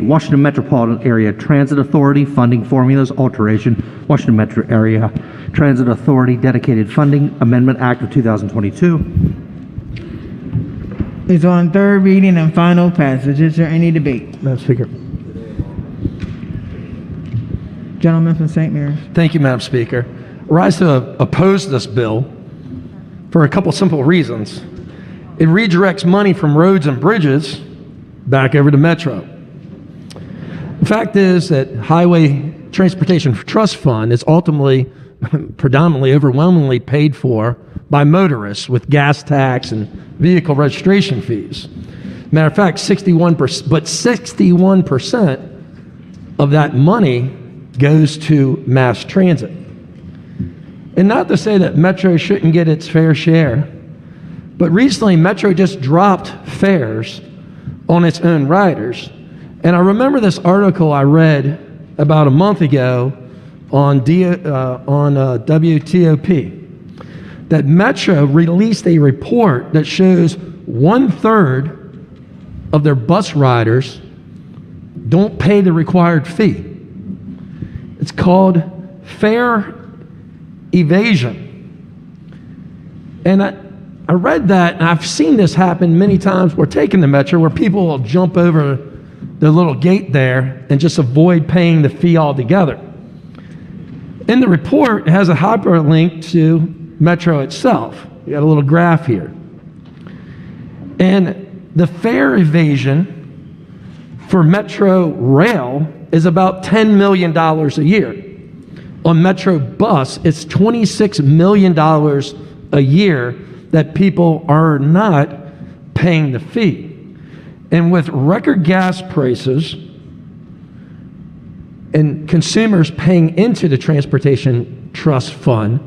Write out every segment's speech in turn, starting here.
Washington Metropolitan Area Transit Authority Funding Formulas Alteration, Washington Metro Area Transit Authority Dedicated Funding Amendment Act of 2022. Is on third reading and final passage. Is there any debate? Madam Speaker. Gentleman from St. Mary's. Thank you, Madam Speaker. I rise to oppose this bill for a couple simple reasons. It redirects money from roads and bridges back over to Metro. The fact is that Highway Transportation Trust Fund is ultimately, predominantly, overwhelmingly paid for by motorists with gas tax and vehicle registration fees. Matter of fact, 61% of that money goes to mass transit. And not to say that Metro shouldn't get its fair share, but recently Metro just dropped fares on its own riders. And I remember this article I read about a month ago on WTOP, that Metro released a report that shows 1/3 of their bus riders don't pay the required fee. It's called fare evasion. And I read that, and I've seen this happen many times. We're taking the Metro where people will jump over the little gate there and just avoid paying the fee altogether. In the report, it has a hyperlink to Metro itself. You got a little graph here. And the fare evasion for Metro Rail is about $10 million a year. On Metro Bus, it's $26 million a year that people are not paying the fee. And with record gas prices and consumers paying into the Transportation Trust Fund,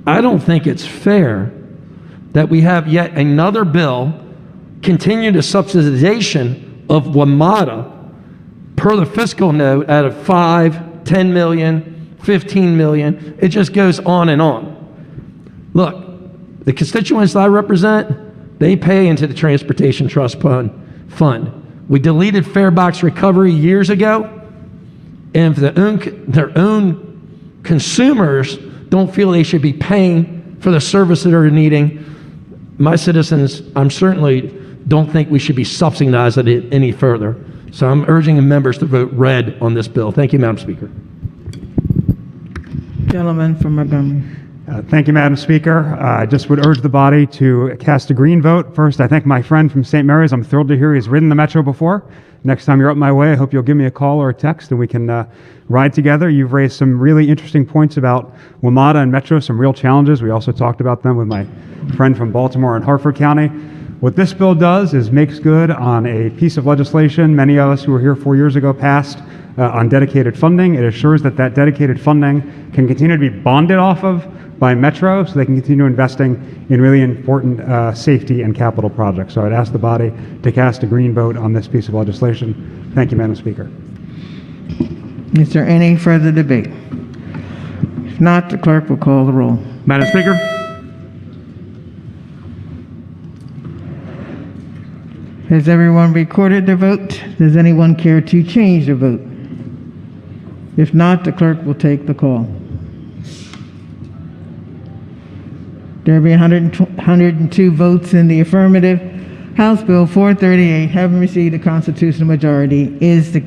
I don't think it's fair that we have yet another bill continue the subsidization of WMTA per the fiscal note out of 5, 10 million, 15 million. It just goes on and on. Look, the constituents that I represent, they pay into the Transportation Trust Fund. We deleted fare box recovery years ago, and if their own consumers don't feel they should be paying for the service that they're needing, my citizens, I'm certainly don't think we should be subsidizing it any further. So I'm urging the members to vote red on this bill. Thank you, Madam Speaker. Gentleman from Montgomery. Thank you, Madam Speaker. I just would urge the body to cast a green vote. First, I thank my friend from St. Mary's. I'm thrilled to hear he's ridden the Metro before. Next time you're up my way, I hope you'll give me a call or a text and we can ride together. You've raised some really interesting points about WMATA and Metro, some real challenges. We also talked about them with my friend from Baltimore and Harford County. What this bill does is makes good on a piece of legislation many of us who were here 4 years ago passed on dedicated funding. It assures that that dedicated funding can continue to be bonded off of by Metro so they can continue investing in really important safety and capital projects. So I'd ask the body to cast a green vote on this piece of legislation. Thank you, Madam Speaker. Is there any further debate? If not, the clerk will call the roll. Madam Speaker. Has everyone recorded their vote? Does anyone care to change their vote? If not, the clerk will take the call. There be 102 votes in the affirmative. House Bill 438, having received a constitutional majority, is declared